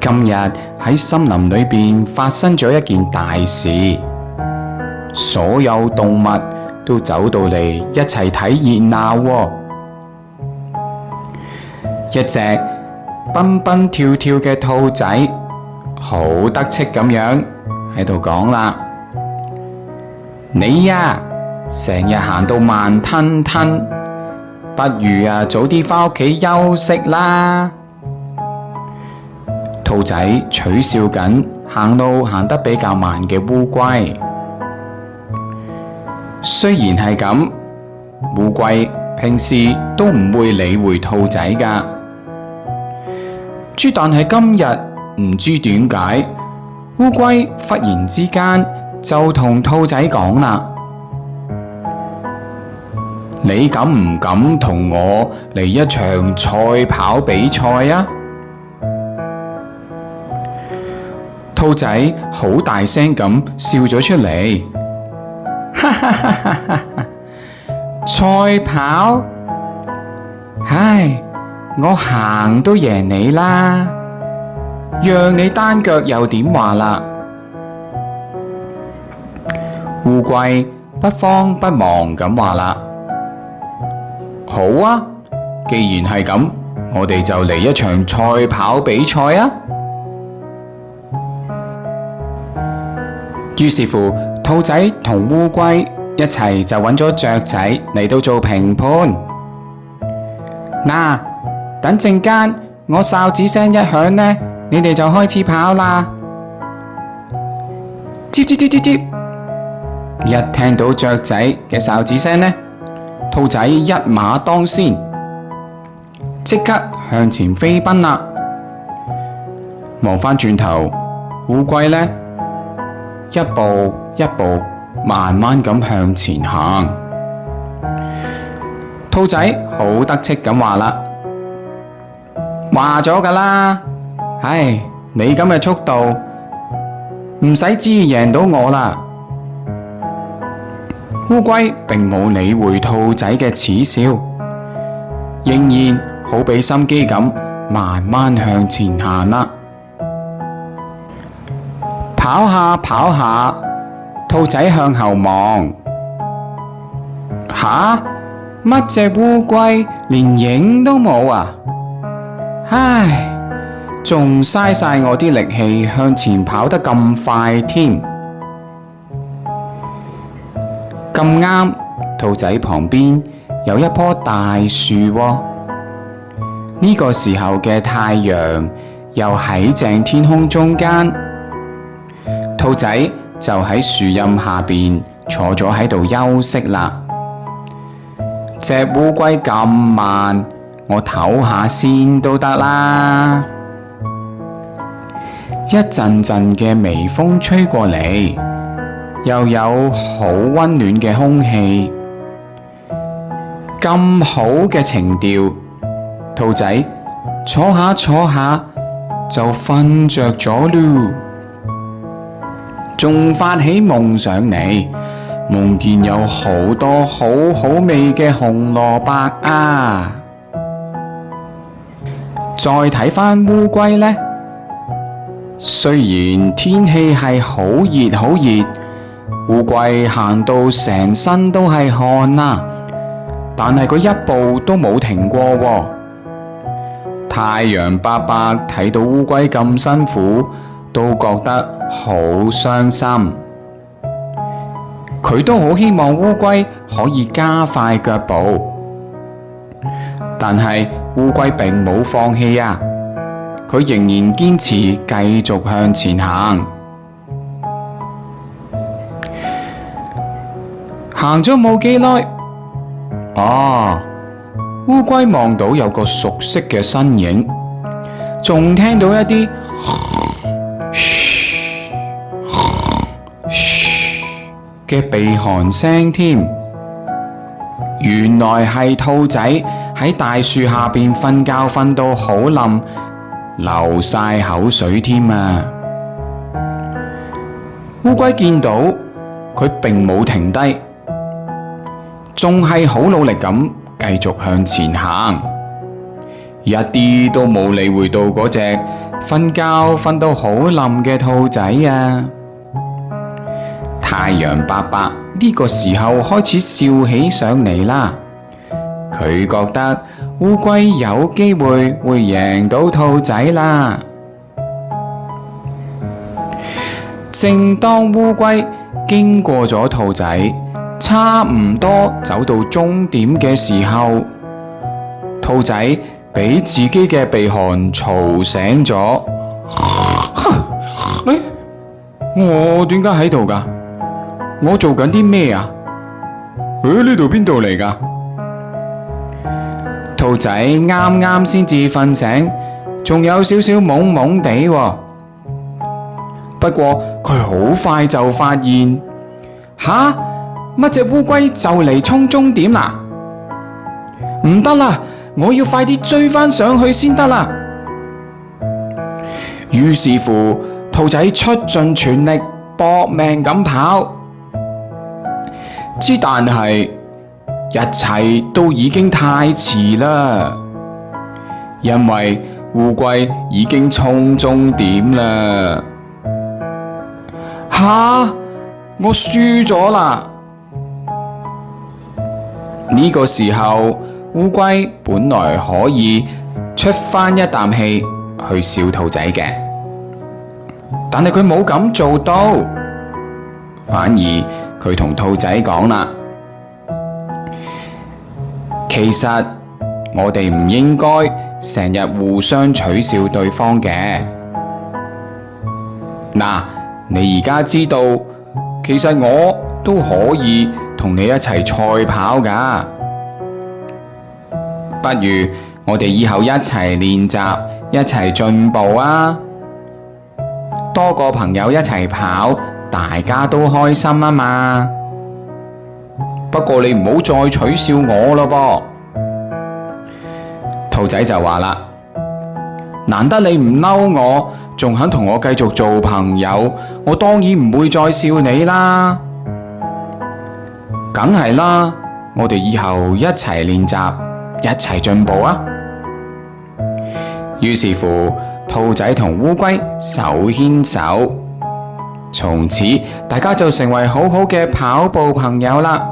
今日喺森林裏邊發生咗一件大事，所有動物都走到嚟一齊睇熱鬧喎。一隻蹦蹦跳跳嘅兔仔好得戚咁樣喺度講啦：你呀，成日行到慢吞吞，不如早啲返屋企休息啦。兔仔取笑緊行路行得比較慢嘅烏龜。雖然係咁，烏龜平時都唔會理會兔仔㗎。但係今日唔知點解，烏龜忽然之間就同兔仔講啦：你敢唔敢同我嚟一場賽跑比賽啊？兔仔好大聲咁笑咗出嚟，哈哈哈哈哈！賽跑？唉，我行都贏你啦，讓你單腳又點話啦？烏龜不慌不忙咁話啦：好啊，既然係咁，我哋就嚟一場賽跑比賽啊！於是乎，兔仔同烏龜一齊就揾咗雀仔嚟到做評判。嗱，等陣間我哨子聲一響呢，你哋就開始跑啦。接接接接接，一聽到雀仔嘅哨子聲呢，兔仔一馬當先，即刻向前飛奔啦。望返轉頭，烏龜呢，一步一步慢慢咁向前行。兔仔好得戚咁話啦：話咗㗎啦，唉，你咁嘅速度唔使旨意贏到我啦。烏龜並冇理會兔仔嘅恥笑，仍然好俾心機咁慢慢向前行啦。跑下跑下，兔仔向後望，吓，乜隻烏龜連影都冇啊！唉，仲嘥晒我啲力氣向前跑得咁快添。咁啱，兔仔旁邊有一棵大樹喎。呢個時候嘅太陽又喺正天空中間。兔仔就喺樹蔭下邊坐咗喺度休息啦。隻烏龜咁慢，我唞下先都得啦。一陣陣嘅微風吹過嚟，又有好溫暖嘅空氣，咁好嘅情調，兔仔坐下坐下就瞓着咗嚕。仲發起夢想嚟，夢見有好多好好味嘅紅蘿蔔啊！再睇返烏龜呢，雖然天氣係好熱好熱，烏龜行到成身都係汗啊，但係佢一步都冇停過喎。太陽伯伯睇到烏龜咁辛苦，都覺得好傷心，佢都好希望烏龜可以加快腳步，但係烏龜並冇放棄啊，佢仍然堅持繼續向前行。行咗冇幾耐，烏龜望到有個熟悉嘅身影，仲聽到一啲嘅鼻鼾聲添，原來係兔仔喺大樹下邊瞓覺瞓到好冧，流晒口水添啊！烏龜見到佢並冇停低，仲係好努力咁繼續向前行，一啲都冇理會到嗰隻瞓覺瞓到好冧嘅兔仔啊！太陽伯伯呢個時候開始笑起上嚟啦，佢覺得烏龜有機會贏到兔仔啦。正當烏龜經過咗兔仔，差唔多走到終點嘅時候，兔仔俾自己嘅鼻鼾嘈醒咗。我點解喺度㗎？我做緊啲咩啊？呢度邊度嚟㗎？兔仔啱啱先至瞓醒，仲有少少懵懵地喎。不過佢好快就發現，乜隻烏龜就嚟衝終點啦？唔得啦，我要快啲追返上去先得啦。於是乎，兔仔出盡全力搏命咁跑。但係一切都已經太遲啦，因為烏龜已經衝終點啦。我輸咗啦！呢個時候，烏龜本來可以出返一啖氣去笑兔仔嘅，但係佢冇咁做到，反而佢同兔仔講啦，其實我哋唔應該成日互相取笑對方嘅。嗱，你而家知道，其實我都可以同你一齊賽跑㗎。不如我哋以後一齊練習，一齊進步啊！多個朋友一齊跑，大家都開心啊嘛。不過你唔好再取笑我咯噃。兔仔就話啦，難得你唔嬲我，仲肯同我繼續做朋友，我當然唔會再笑你啦。梗係啦，我哋以後一齊練習，一齊進步啊！於是乎，兔仔同烏龜手牽手，從此大家就成為好好嘅跑步朋友啦。